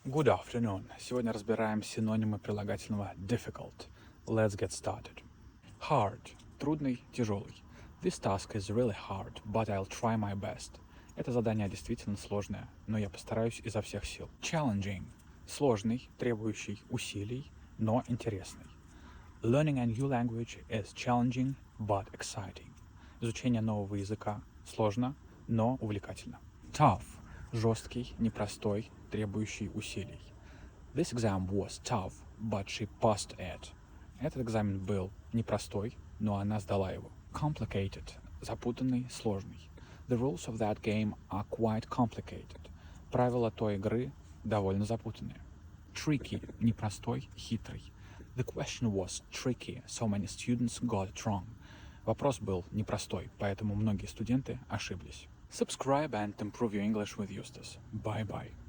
Good afternoon. Сегодня разбираем синонимы прилагательного difficult. Let's get started. Hard – трудный, тяжелый. This task is really hard, but I'll try my best. Это задание действительно сложное, но я постараюсь изо всех сил. Challenging – сложный, требующий усилий, но интересный. Learning a new language is challenging, but exciting. Изучение нового языка сложно, но увлекательно. Tough – жесткий, непростой, требующий усилий. This exam was tough, but she passed it. Этот экзамен был непростой, но она сдала его. Complicated – запутанный, сложный. The rules of that game are quite complicated. Правила той игры довольно запутанные. Tricky – непростой, хитрый. The question was tricky, so many students got it wrong. Вопрос был непростой, поэтому многие студенты ошиблись. Subscribe and improve your English with Eustace. Bye-bye.